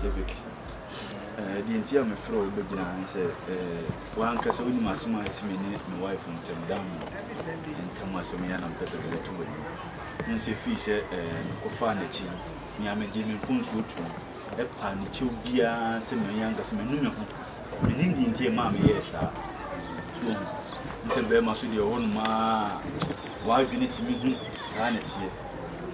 Tebek. The entire me fro begina and say, one casa with my smile, my wife from Temdam and Thomas Mian and Pesa to it. Monsieur Fisher and Kofanachi, Yama Jimmy Punch wood to a panichu beer, semi younger Seminum. Meaning the entire mammy, yes, sir. So, Mr. Bermas, your own ma, why didn't it mean sanity?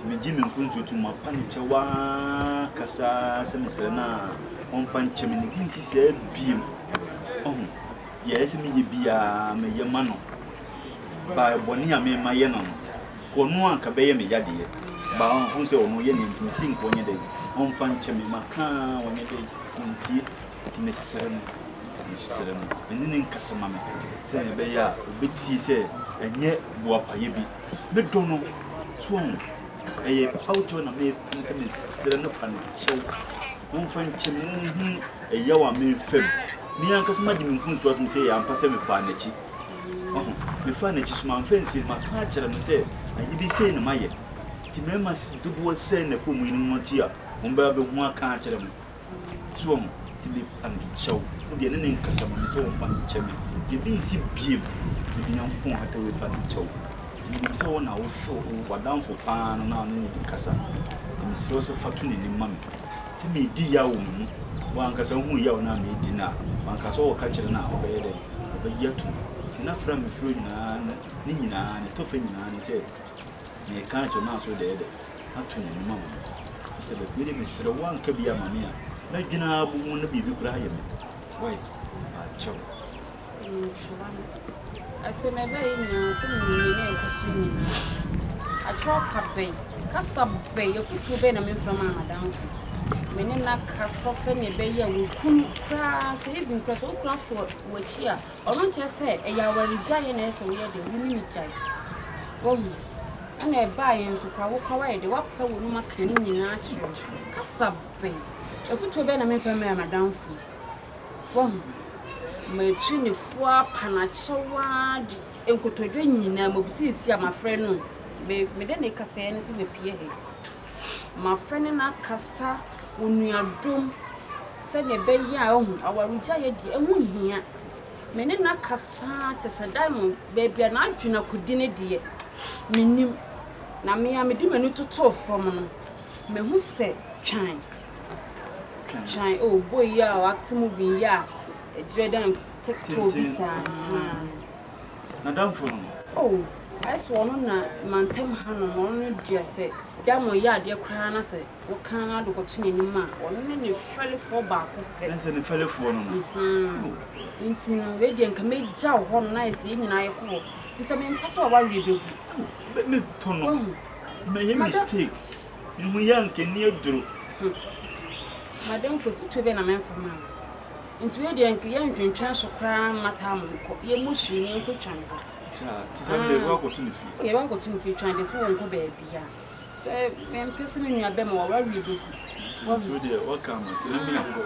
Me Jimmy Punch to my panichawa, Casa, Semisena. On find Chimney, he said, beam. Oh, yes, me be a yamano. By Bonia, me my yanon. No one can bear me yaddy. But who say, oh, no, yen to sink one day. On find Chimney, my car, one day, on tea, in a sermon. And then in Casamama, say, Beya, bit say, and yet, Wapa yebi. But don't know, swung. A out on a maid, and send up and show. On find Chimney, a yawa me fem. Near Casamajim Fun, what me say, I'm passing me furniture. Oh, me furniture, my fancy, my catcher, and say, and you be saying, my yet. Timemas do what send a fool in Montia, on Baby one catcher. Swung to be and show. The ending Casama is so fun, Chimney. You didn't see beam, the young phone had to whip and choke. You saw now, what down for pan now in Casa. And Miss Rosa Fortune in Mammy. See me, dear woman. One Casa who yell now me dinner. One Casa or catcher now, obey but yet enough from the fruit, Nina, and Toffin, and he said, "Me can't you now so dead." Not to any mamma. He said, "But really, Mr. One could be a mamma. Like dinner, won't be Brian. Why, Joe." I say, my baby, some I try to pay. Cassa Bay, your foot will be a man from Madame. Menina Cassa send a bay, will come crass, even cross all craft for which here. Or not just say, a yawa giantess, or yet the women child. Oh, and a buy and to walk away, the wapper will not can in natural. Cassa Bay, a foot will be a man from Madame. Oh, my trini four panachawa, and could to drink in a mobile, my friend. Me then a cassa anything with Pierre. My friend in a cassa, when we are doomed, said a bay young, our giant, and one here. Men in a cassa, just a diamond, baby, and I do not could dinner dear. Minim, now me, I'm a demon to talk from me who said, Chine. Chine, oh boy, ya, act moving ya, a dread and take to this. Madame from Oh. I swore on Mantem Hannah on dear say, Damo yard, dear crana say, what can I do to any man, or any fairly for back. That's a fellow for In radiant can make jow one nice in I call. It's a man possible review. But me, Tono, may mistakes. You young can near do. Madame for to be a man for man. Into radiant young can transfer crown, Matam, ye mushi in Kuchan. They walk to the feet. You won't go to the trying this one, baby. So, I'm pissing in your bemo, what will you do? Welcome. Let me go.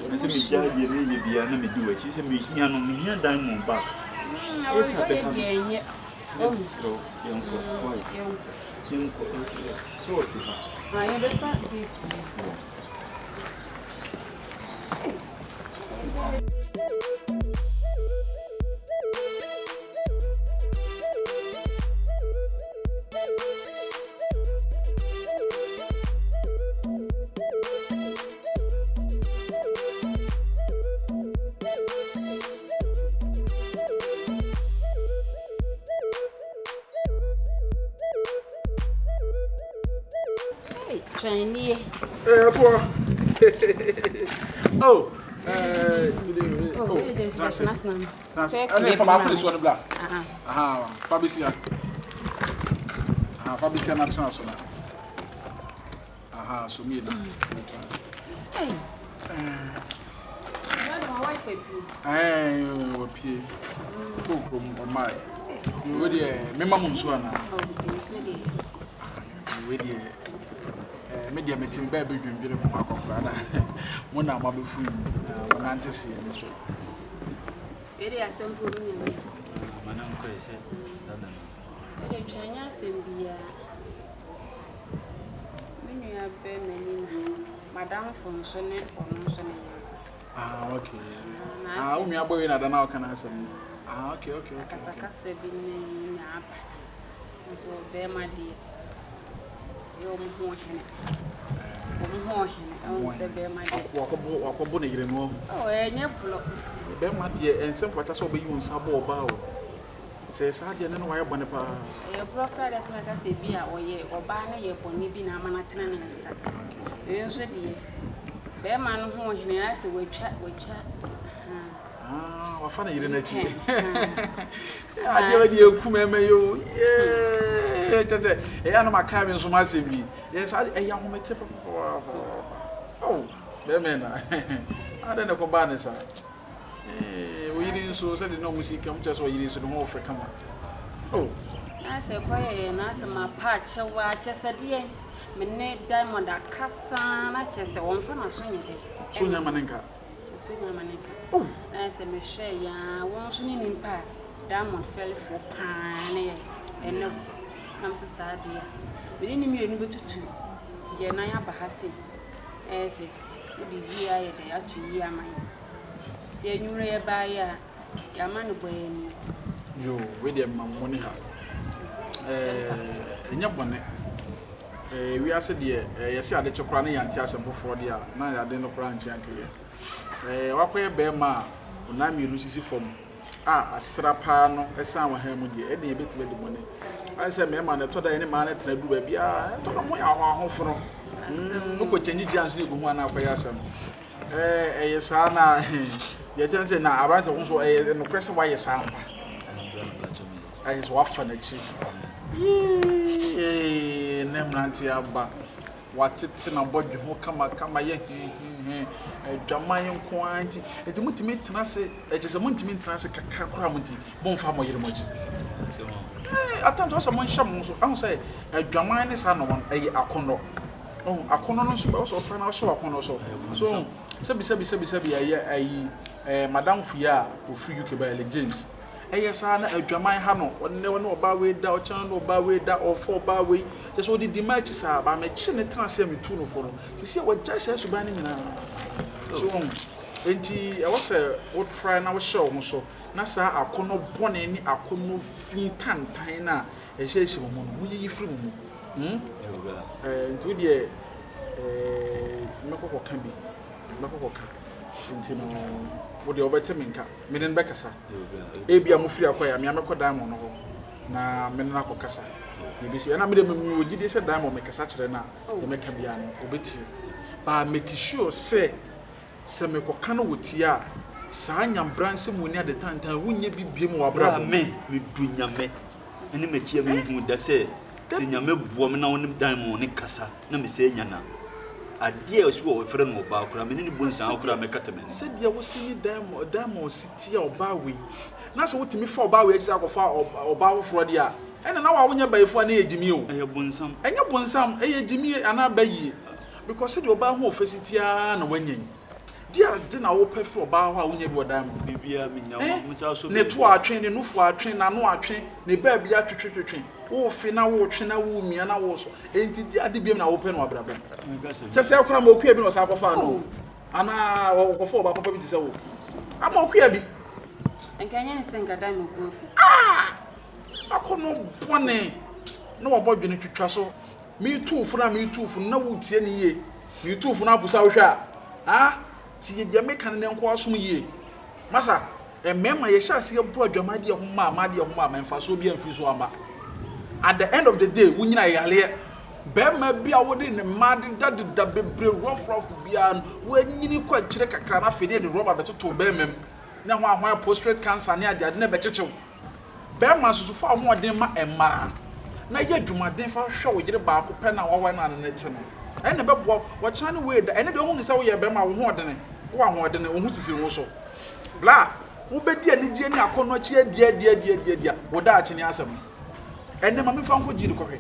Let me judge you, maybe be an enemy do it. She said, me, young diamond back. I was yet. Oh, so young, I have a back. Chinese. Oh, and from our place on the black. Fabricia. Fabricia National. So me. I will pay. My. You ready? Remember Monsuana. Ready? Media meeting baby dream beautiful Marco Prada. One hour before one antes here. So, very simple. Madame Crazy. China Simbia. When you have been many. madam from Sonny or no Sonny. Okay. We are going at an hour can answer me. Okay. Casaka said, in Nap. So, bear my dear. You're more oh, and your block. Bear my dear, and some what I saw be you in Sabo Bow. Says I didn't know why Bonapa. Your block, that's like I say, beer or ye or banner, your pony being a manatan and sack. You said, bear man who I say, we chat. What funny you didn't achieve. I never knew you. Yeah, my cabin so massively. Yes, I am my tip of. Oh, man, I don't know about sir. We didn't so said no music come just what you did to the more for come. Oh, I said, boy, and I said, my patch, a watch, I said, yeah, me diamond that cassan, I just said, one for my son. Soon, Maninka. Oh, I said, Michelle, yeah, one soon in part. Diamond fell for pine, and no, I'm so sad, dear. We didn't mean to two. Yeah, I am Bahasi. I said, the year they are 2 years, mine. Dear, you rear by ya man boy. You, with your money. In your bonnet. We are said, yes, I let your cranny and tears before the hour. Now I didn't branch and what way bear ma, when I'm Lucy from a strapano, a sound with him with you, any bit with the money. I said, man, I told any man to do a beer. I told him our home for no change dance one up by us. Yes, Anna, the attention now, I write also a press why you sound. I is often a chief. Nemrantiaba. What it's in a body who come a Jamayan quantity. It's a multimate transit, it is a multimate transit cramuti, bon family emoji. I thought was a man shamus, I will say a Jamayan is an one, a condo. Oh, a condo also friend also a condo so. So, Sabi, Madame Fia, who free you by James. Yes, I know a Jamayan Hano, or never know about way down, channel by way down or 4 bar way. Just what the matches are by my chin and transfer me to for them. See what just has to ban him now. So, I was a old try now show so. Nasa, I could not born any, I could not feel tan tina, a shady woman. Will you free me? And to the Mako can be Mako Sintino. What the overtiming car, Minen Beccasa. Abia Mufria Quay, Miamako Diamond, na Menako Cassa. And I made a new did this a diamond make a such a now, the Mecabiano, obit you. But making sure, say, Semeko Cano with Tia, Sanyam Branson when at the time, when you be more brother, me, with Dunya me, and the material who say, Senyame woman on diamond in Cassa, no me say Yana. A dear swore friend of Bacram in any bones out of Mecataman. Said there was any damo city or Bowie. That's what to me for Bowie or Bow for the year. And now I won't buy for an age Jimmy. And your bonsam, and your bonsam, a Jimmy and I bay ye. Because said your bow for city and winning. Dear, then I will pay for Bow when you were diamond. Maybe I mean, ne to our train, and no for our train, and no our train, the baby at the train. Oh, Fina, China, me, and I was. Ain't it the Adibian open or brother? Says Elcram, okay, was half of our and I before Papa to say, I'm okay. And can you sing a diamond proof? I could not one name. No about being to trustle. Me too for no wood any year. You too for Napusa. Ah, see, the American name was me. Massa, and Mamma, you shall see a poor Jamadi of Mamma, and Fasobia and Fuswamba. At the end of the day, when I hear, Bear may be out in the mud that be rough beyond when you quite check a car fitted the rubber better to bear them. Now, why postrate cancer near the never better. Bear must so far more than my and ma. Now, yet do my day for show with the bark of pen or one and it. And the baby, what China way, and the only say we are Bema more than it. One more than who's is also. Blah, who bet dear, I could not cheer, dear, without any answer. And then Mammy found you to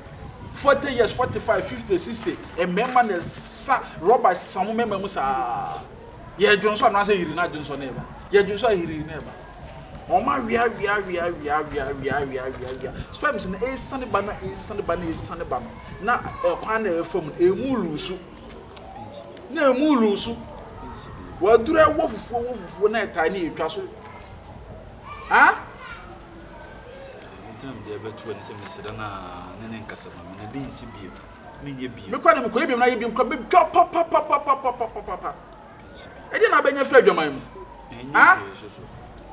40 years, 45, 50, 60, and member is Robert, some members are. Yeah, Johnson, I say you're not Johnson never. Yeah, Johnson, he never. Oh, my, we are. Spams in a Sunday banner, Now, a panel from a mulusu. na mu lusu wa dura wo fufuo na eta na etwa so ha ntam de betu ani te mesira na ne nkasa ma me bi nsi biem me nye biem me kwa ne mko ebiem na ye biem kwa me dwa pa edi na benya fra adwaman mu ha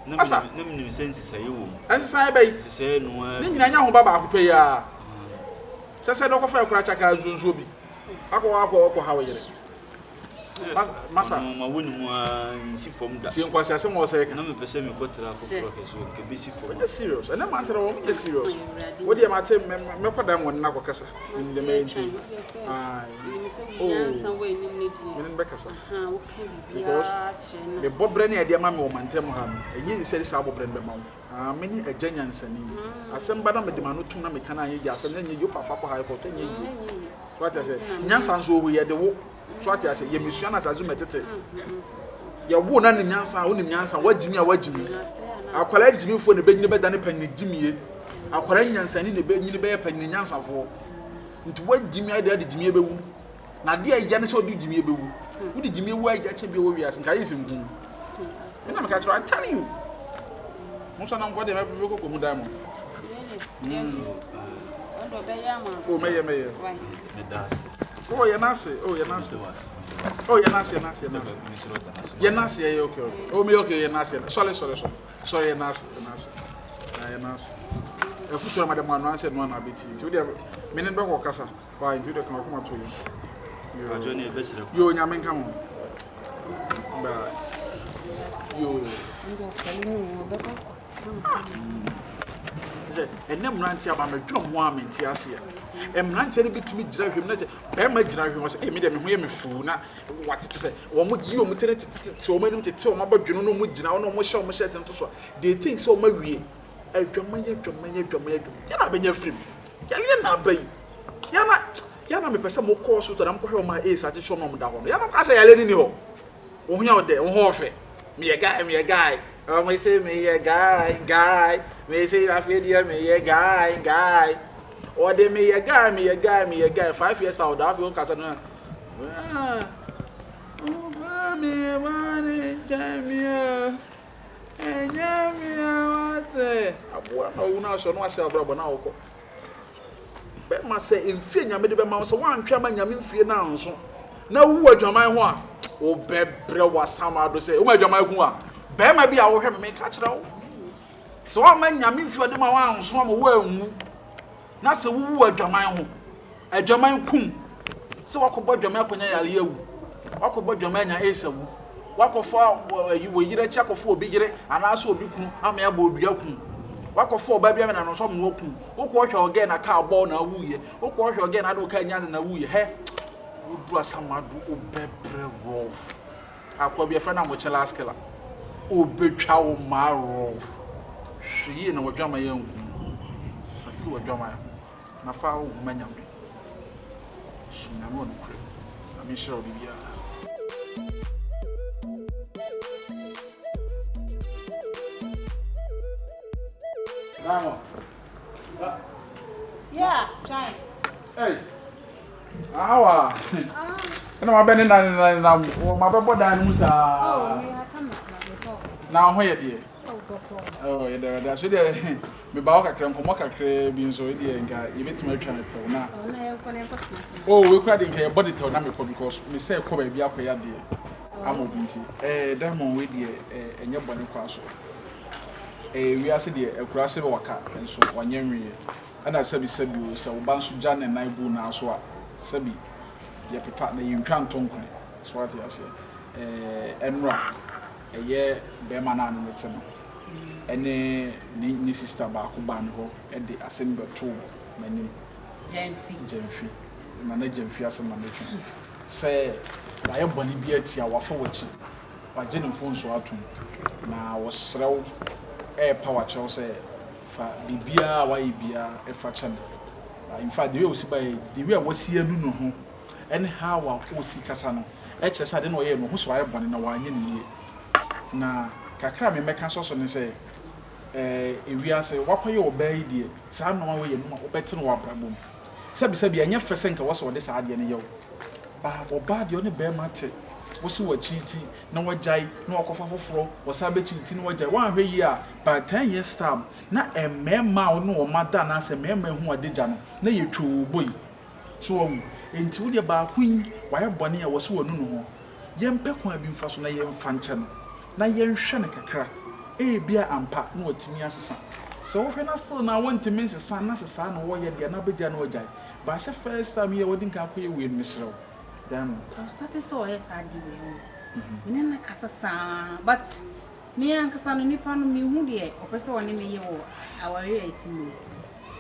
nem sense saye wo ensa be sese no ni nyina nya ho baba akopɛ ya sese do kɔfa akura chaka zonzo bi akɔ ha wo yere masa ma woni mu nsi fom da tie nkwasi asem wo sɛ na me pese me kotra foforo keso nke be si fom serious and man tell wo serious wo dey ma te me koda mo na ko kasa in the main thing men be kasa wo ka bibia me bobre na e ma me wo mantem ha no enyi sɛ sa bobre be ma wo meni aganya nsani asem ba na me de ma no tum na me kana anye ja asem na nye yo papa ko ha ko to nye yi what I say nyansa nso wo ye de wo so ati ase ye misua na tazu metete ye wo na nim nyansa wo nim nyansa wagimi a wagimi akwara gimi fo ne benyine beda ne panni gimie akwara nyansa ni ne benyine be panni nyansa fo nti wagimi ade ade gimie bewu na de agya ne se odi gimie bewu wo di gimie wu agya che bi wo wiase nka yesim gu ina me ka tro I tell you mo so na mbo de me be ko mu dai mo ondo be ya ma o meye me das oh ya nase ya nase okay oh me okay ya nase sorry ya nase e futu ma de mo anu anse no na beti ti de me ne be ko kasa wa nti de kan ko ma to yo ajoni e besira yo nya men kam ba yo ndo fali no be ko ze enem ranti aba me dwo ho amenti ase emrante ne bitimi gira hwem na be ma gira hwem so me de me ho ye me fu na watete se wo mo yi o mo tere tete o mo anim tete o ma badweno no mo gina no mo hye o mo hye tete so they think so ma wie adwaman ya na benya frim ya le na bai ya na me pese mo ko so to na mo ko hwe o ma e sa te so mo da ho no ya na ka se ya le ni ho wo hu ya o de wo ho ofe me ye guy oh me say me ye guy me say I feel here me ye guy or they me a guy 5 years old have you kasa no me money jamia what abua no una so no ase abrobo na woko be ma say mfie nyame de be ma so wan twa ma nyame mfie na nso na wu adwaman ho a wo bebre wasama do say wo adwaman hu a be ma bi a wo hwe me ka kire wo so wa ma nyame mfie de ma wan nso ma wo anwu na se wu adwaman ho adwaman kum se wakobɔ adwaman akonya yare awu wakobɔ adwaman nya esawu wakofo wo yire cha kofo obi gire anaso obi kunu ama ya bo odua kum wakofo oba bia na no so mo kum wokɔ hwɛ oge na ka bɔ na wuye wokɔ hwɛ oge na do ka nya na wuye he wodu asamadu obebre rof akɔ bia fra na mo chela skela obetwa wo ma rof hwie na wadwaman ya nkum safi wadwaman na fa wo manya me sunamo no kure ami shira bibia Mama. yeah try Hey. Awa. Ena ma bene na ma be boda ni musa. oh me ata ma to Na ho ye de. oh Oh, da so de me ba o kakra nkomo kakra bi nso de nka ye betima atwa na taw na. oh na ye ko ne ko tna Oh, we kura de nka ye body taw na me ko because me say ko ba bi akoya de. Amobinti. Diamond we de enye bone kwa so. We ase de akura se be waka nso wanye nwie. Ana sabi o se wo ban so ja na nan bu na so a sabi ye pepa na yintwa ntonkwan so ati ase enra eye be ma na no temo ene ni sister ba ko ba no ho e de asem be to manim Jemfi na Jemfi asem na metu se da ye boni bi atia wafa wachi waje ne phone so atum na wo srew power chow say fa bibia wa ibia e fa chan in fact the way osiba the way wasi anu no ho and how wa osi kasa no e che sa de no ye no ho so aye bone na wa anye ne na kakra me meka so ne say ewiase wakoye obai die saa no wa ye no obete no wa brabom sabi anya fese nka wo so de saa de ne yew ba oba de one be mate wo se wa chiti na wajai na wakofa foforo wo sa be chiti na wajai wan hwe yi a by 10 years time na emema wo no wo mada na se mema hu adegya no na ye twu boy so wo enti wo de ba kun wa ye bone a wo se wo nu no ho ye mpe kwa bi mfa so na ye mfa nche no na ye nhwe ne kakra bia ampa na watimi asesa so wo hwe na still na want to miss san na sesa na wo ye de na begya na wajai ba se first time ye wodi nka ko ye we misrew dan started so yes I did we na kasa sa but me an kasa no nipa no me hu de opese woni me ye wo aware atimi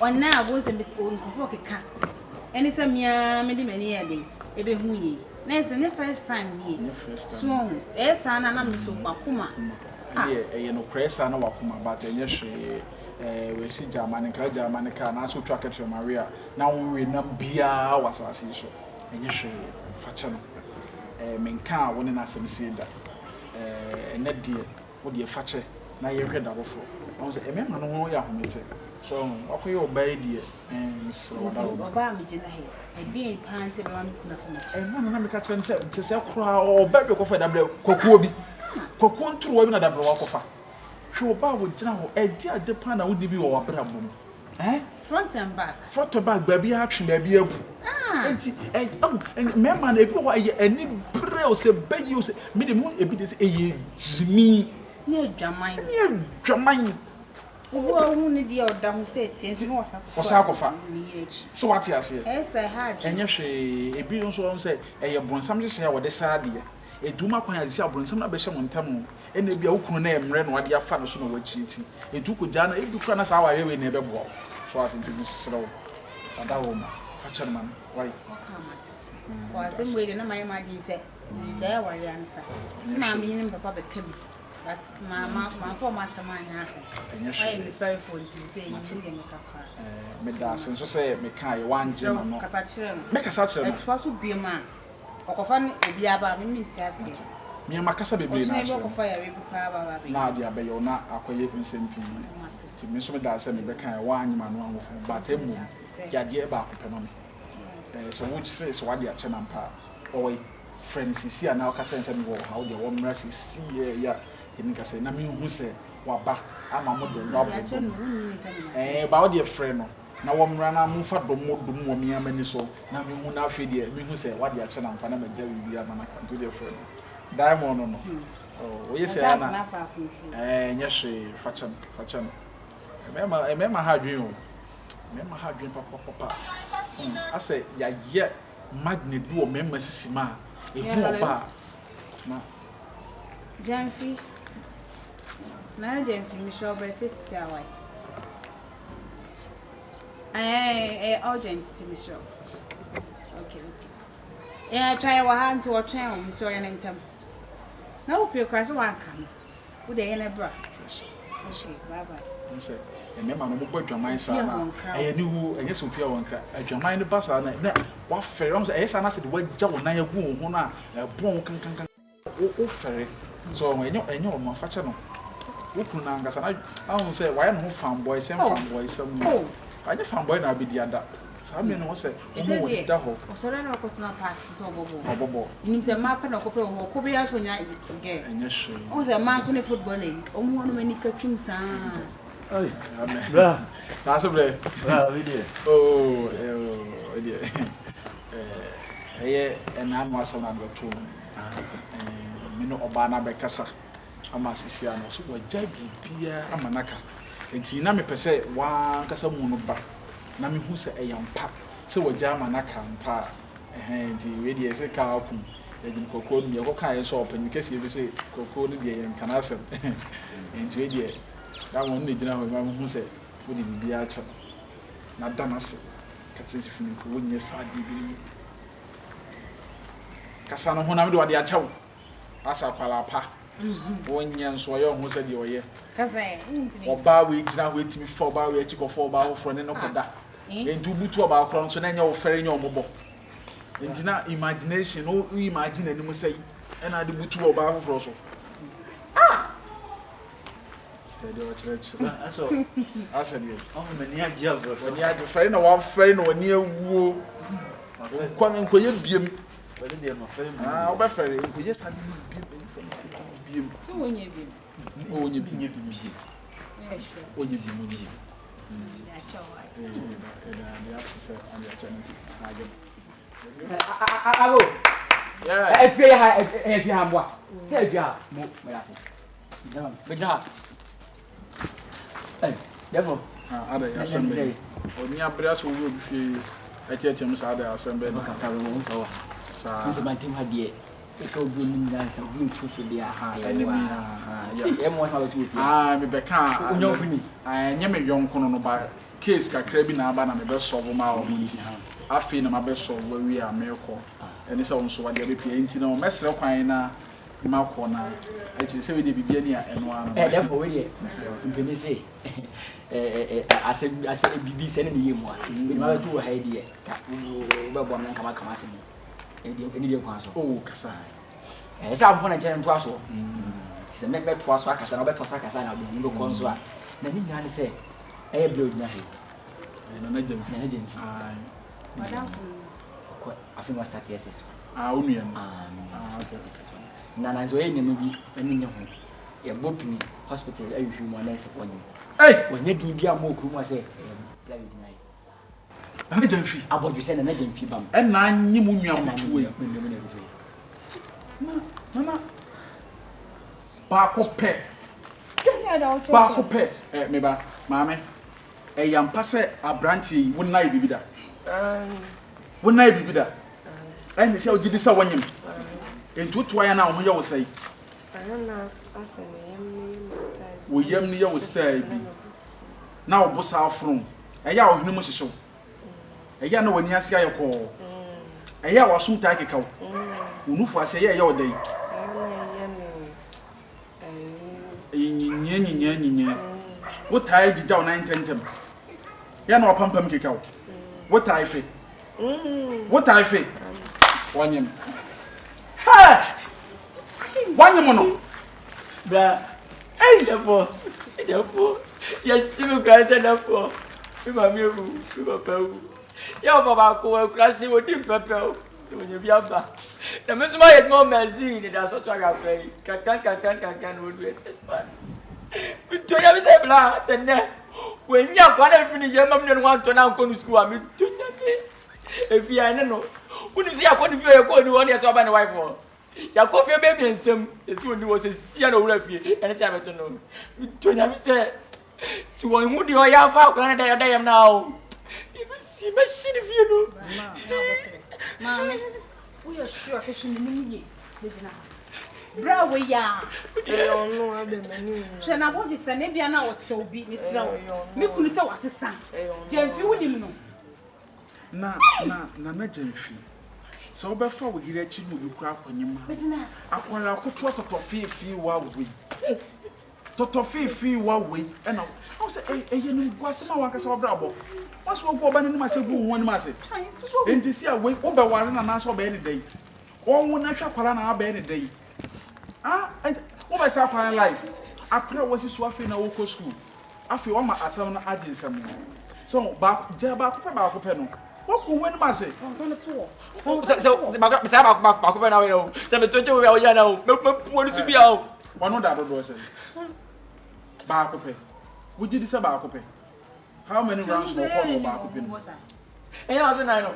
onna aboze me nkofo keka eni se me de mani ye de ebe hu ye na se ne first time ye so esa na me so makoma ye no pressa na wakoma but enye hwe we si Germany ka na so twa ketre Maria na wo we nam bia wasase so enye hwe facha no menka woni na asem si da ene die wo die fache na ye hwe da bofo won se emema no ho ya homete so akoye obai die so oba me gina he e die pan se be ma kuna fama na me ka tren se kura oba be ko fa da bre kokuo bi kokuo nturu wa bi na da bre wa ko fa hwe oba wo gina ho e die ade pan na wo di bi wo abra bom front and back baby action baby abu enti mema na ebi ho aye ani bre o se bayi o se me de mo ebi de se eye jimi ne dwaman wo hu ne dia oda ho se tienti no wasa kofa so what ya se esa ha dwe enye hwe ebi nso on se eye bronsam hye ya wode sa de eduma kwan ya se bronsam na be hye mo ntam ene bia wokunu na emre no wade afa no so no wachiiti edu ko jana ebi kura na sa ware we na ebe bo so ati nti bisrew adawo ma facha man why wa se mwe de na mai ma bi se jaya ware ansa ma mi ni papa be kabi but ma for ma sama anya ase enye me very phone ti se yi nge me kafa me da sen so say me kai wanje no kasa kire no me kasa kire no etwa so bi ma okofa ne obi aba me minti ase me makasa bebre na so okofa ya we pa ba na dia be yo na akoye nsempii ti me so me da se me be kai wanye ma no anwofo but emu ya de ba akopɛ no so which say so wade ache na mpa oy friends si ana o ka chen se me wo how de wo mra si ya eni ka se na me hu se waba ama mo do wa bo ba wo de friend no na wo mra na mo fa do mo mi amani so na me hu na afi de me hu se wade ache na mpa na me ja wi ya na ka do de friend diamond no oh we say ana nyehwe fachan emema ha dwen o mema ha dwen papa ase ya ye magnet bi o mema sisima ehu oba na Janfi mi show by face ya why urgent to me show okay try wa hand to try on mi so ya nentam na wo pe kwase wa kan wo de yana bra okay bye bye nse emema no mo adwaman sa na ni wu enye so pia won kra adwaman ne basa na wa fere am say esa na se de wa gya won na ya gu ho na bon kankan o fere so enye o ma fache no wo kunu na ngasa na ahun say wa ya no fanboy sem mu anya fanboy na abedi ada sa me no say mo wo da ho so na ko tuna park so bobo ni se ma pa na ko pe ho ko be ya so nya ge enye hwe o se ma so ne football e o mo no mani ka twim sa ai amen bra na so bre bra we dey we dey ena no aso na do to me no oba na be kasa ama sisi ano so wagya bibia ama naka enti na me pese wa kasa mu no ba na me hu se eyampa se wagya ama naka mpa enti we dey se ka akum edi kokko no ye kokka ye so open kesi be se kokko no de ye nkana asem enti we dey da won ne gina ho ma hu se wo de bibia acha na danase ka chesi fini ko wonye sadi bi kasa no ho na me de wade acha wo asa kwala pa wonye nso ye ho se de oye kasa oba we gina ho etimi fo oba we echi ko fo oba ho fro ne no koda entu butu oba akro nso na nya wo fere nya omobo enti na imagination no imagine ani mu sei na de butu oba ho fro so de o church aso de o mani agia bro so wani age fere na wa fere na wani awuo kwa nkoye biem But then they are not fair. Ah, over fair. We just had to be. So when you be. Oh, you be. Yeah, sure. Oh, you be. That's all right. The assessor and the attorney. Abo. Yeah. If you have what? Say if you have more. No, but not. Hey, devil. Other assembly. When you are brass, we will be a church and other assembly. This is my team idea. It could be nice and Bluetooth for the enemy. Ah, me beka. I nyame yonko no ba case kakra bi na aba na me be solve ma o nti. Afi na ma be solve we a me ko. Eni se wonso wa de be pia nti na o mesre kwan na ma ko na. I think say we dey bibia ni a eno ano. therefore we dey. Mpeni say ase bibi se ne ye mu a. Ni ma to ha dey. Ka be bo na kama se ni. Eni dey kwan so. Oh, kasa. Sa abofo na nche nto aso. Se me to aso akasa na obeto akasa na obi ndo kon so a. Na ni nyane se eh blood na he. Na jam. Na jam. Madam. Ko afi ma start SS. Unu ya. Okay. Na zo ye nyame bi ani nya ho. Ye bopini hospital ayuhwu mo na ese ponye. Hey, Wanya di bi am okru mo se blood na na jam fi. abodwu se na jam fi bam. E na anyi mu nua kutuwe. Na. Baako pe. Baako pe. Me ba, maame. Yampa se abranti wonnai bibida. Wonnai bibida. En se ogidi sa wanyem. Entutu aya na wo ye wo sai. Ana aseme yam style. Wo yam ni ye wo style bi. Na wo bosa afron. Eya wo hwenu mu hyehyew. Eya na wani ase ayekọ. Eya wo asum ta kekaw. Unufu ase eya wo dai. Nyinya. What tie did down 910? Ya no pampam kekaw. What tie fe? What tie fe? Wanyem. Ha! Wanyem no. Bra. Hey, therefore. Yes, you got therefore. You ma me ru, you papa ru. Ya baba ko klase wo di papa. When you be aba. Na me suma yet mo mezi da so so ga fe. Kan wo do it. To ya be say bla, tenne. When ya kwa na finish ya mam no wan to na ko no school am to nya me. If you are no. Uni see akọ ni fi e ko ni won e so ba ni wife won. Ya ko fi be mi ensem. E ti oni wo se sia no wura fi. Ene se abeto no. To nya me say si won hu di o ya fa ko na da yam na o. Di be si machine fi no. Mama, we are sure fishing the mini. Bra we ya. No, I be many. Shana body sanebia na o so bi Mr. Me kunu se wasesa. Jemfi woni no. Na Jamfi. So be fa wo gire chi no bi kura kwanyem ha. Akwara akoto totofifi wa we. Totofifi wa we. E na o se eye no guasema wa kasa obra bo. Waso obo oba ne ma se gu won ma se. Enti si a we oba ware na na so be ne dai. Won won na hwa kwara na ba ne dai. Oba sa kwara life. Akra wasi so afi na wo ko school. Afi o ma asam na aginsam. So ba ko pe no. What could win my say? So, back now, you know. Some 20 we are now. No, want to be out. One of that was back up. Would you decide back up? How many rounds for one back up? And I was I know.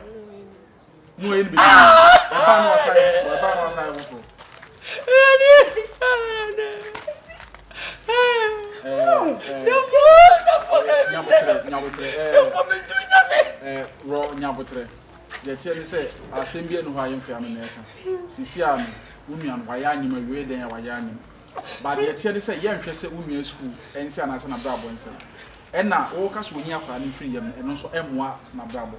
No, it'll be a ban outside. Raw nyabotre. Ye tell say asembie no ha yemfia no na eka. Sisi a unuan waya anyim awie den ya waya anyim. But ye tell say ye nhwe say unua school ensi anase na brabo ensi. Ena wo ka so onyi akwa ne free yem eno so emwa na brabo.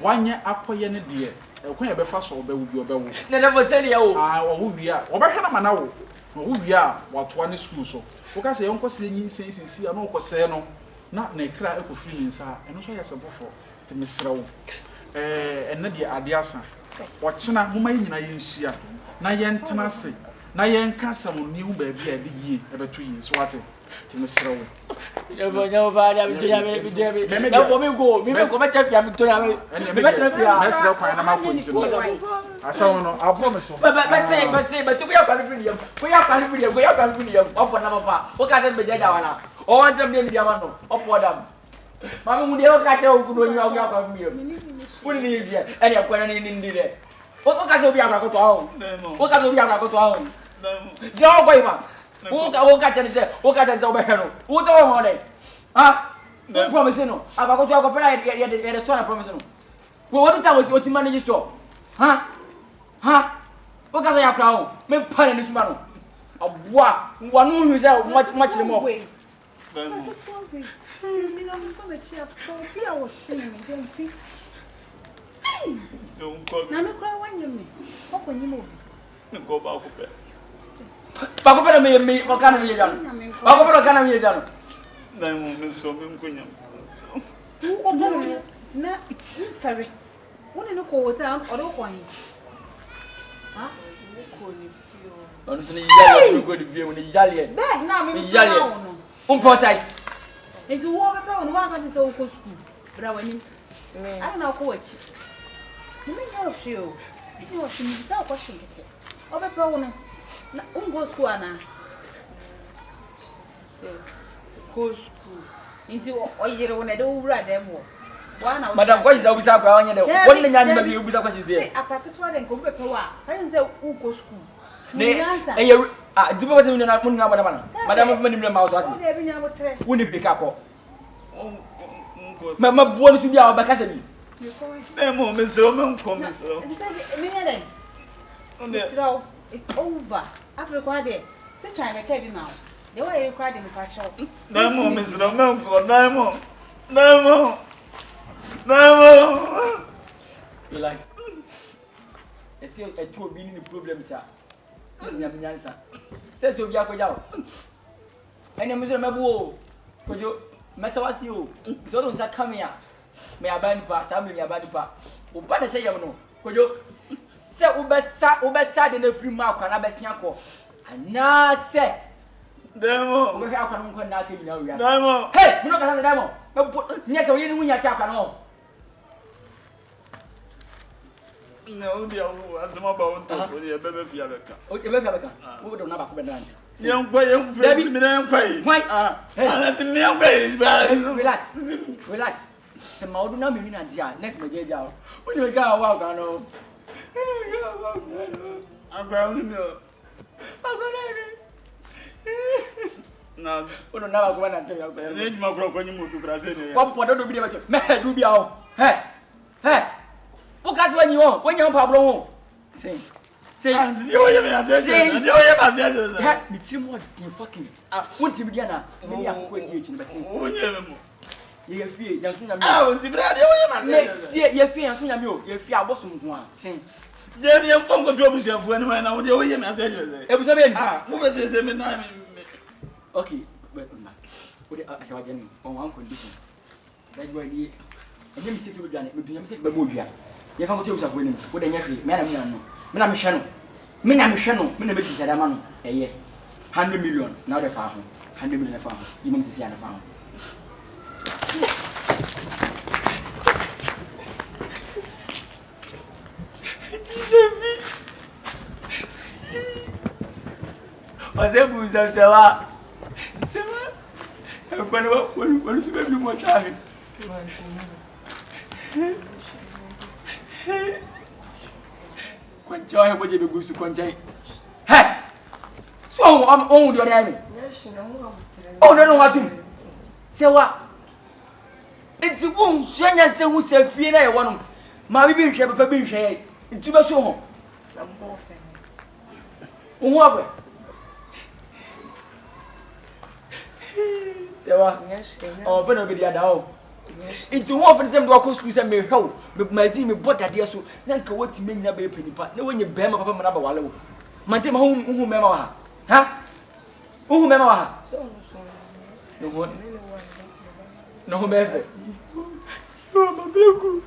Wanye akoye ne de ekwan ye be fa so obawu bi obawu. Na never say ya wo. Owu wi a obehwe na mana wo. Owu wi a watoa ne school so. Wo ka say yonko se nyi sisi a no kose no. Na ekra ekofiri ni nsa eno so yese bofo te mesrewo enne de ade asa wochena moma nyina yenhia na yentena se na yenkasam ni hu ba bia de yie ebeto yie so wate Timsrow. Never know about it. Now for me go. Me go back to Fiam to Yami. And the Let's not find a mouth. I saw no, I promise you. But we are confident. We are confident. We are confident. Up on number. What can I be dead now? Or want them in the Yamano. Upward them. Mamma, would you catch out when you are confident? Wouldn't you be any of Quentin in there? What can you be able to go home? What can you be able to go home? Joe Wayman. Who catch it? Who catch it over here? Who don't want it? Huh? No promising. I've got to operate at a store promising. What the time was what you manage store? Huh? Huh? What can I have now? Make pun this man. A what? One who is out much more. Bakupenda me wakana me dano. Bakupenda kana me dano. Na mo so me nkonya. Uko bono na mfare. Woni no ko wota o do kwan. Ha? Ko ni fio. Ono tuni yale ko di fio ni yale. Bag na me yale. Umpo size. Enti wo be pe woni wa ka te ko school. Bra wani. Me. Ai na ko wachi. Ni me no fio. Ni wo shi ni ta ko shi keke. O be pe woni. Na go school ana. Go school. Nti o yire wona de wura dem wo. Wana Madam kwa isa ubisa kwa wanya de. Woni nyanya mabi ubisa kwa shize. Apaketwa de nko be pe wa. Fa nze u go school. Ne eye dibo wati na mun na madam. Madam mani mle ma so ati. O de bi nya botre. Woni pika ko. Ma buoni su bia obakasa bi. Na mo me so me nko me so. Me ne den. It's over. Africa there. Say try make be now. The way you cry the patrol. Na mo me so me nko na mo. Na mo. Na mo. Relax. Ese e tu obi ni problem sa. Nyam nyansa. Say so obi akoja o. Ene me so me bu o. Kojo mesawasi o. So don sa come here. Me abani pa, sa me abani pa. O ba na say yam no. Kojo se ubesa de na free ma kwa na besia ko. Ana se Demo. we ha kwa no kwa na ka nyina wi. Demo. Hey, you know ka demo. Me se we ni munya cha kwa no. No, dia wo asema ba won to ko dia bebe fia beka. O be fia beka. Wo do na ba ko be nante. Yem fe mi na yem kwai. Ah. Ana si mi yem kwai ba. Relax. Relax. Se ma odu na me ni na dia, next me je ja. O ni ga wa ka no. Agora no. Na, Uno na ba ko na te ya ko. ne juma kro ko nyimu tu Brazil ne. Ko po do bi de ba che. Me du bi a o. He. O ka se wanyi o, wanyi o pa bro ho. Sei. Ndi o ye me na se. Ndi o ye ma se. Ha, mi ti mo di fucking. Ah, wonti bi dia na. Me ya ko di echi ne ba se. Onye me mo. Ye fie, ya so nya mi. Ah, ndi bra de o ye ma Me, se. ye fie ya so nya mi o. Ye fie aboso nko a. Sei. Je ni yem fon ko tu obusiafo ani ma na wo de o ye me se. E bu so be ni. Ah, mo be se me na me. Okay, but ma. O de asa wa jani, on one condition. That boy ni. Enye mi se fi bi ane, me dunya mi se be mo bia. Ye fa ko tu obusiafo ni. O de nya fi, me na mi na no. Me na me hwe no. Me na be ti sada ma no. Eye. 100 million na o de fa ho. 100 million na fa ho. Yi mo ti si ana fa ho. Você buza sewa. Sewa. Quando se bebe uma chave. Quanto é que você buza quanto é? Hey. So on do there me. Oh no what him. Sewa. Enti won suanya se hu se fie na ye wono. Ma bi nhwe papa bi nhwe. Enti be so ho. Wo abe. Sewa. Oh, be no be dia da o. Enti wo ofo dem do ko school se me hwew. Me mazi me boda de so. Na nka woti me nyina be panipa. Na wonye be ma papa ma na ba wale wo. Mante ma hu me ma wa ha. Ha? Hu me ma wa ha. No ho. No ho be fe. Oh, Babregu.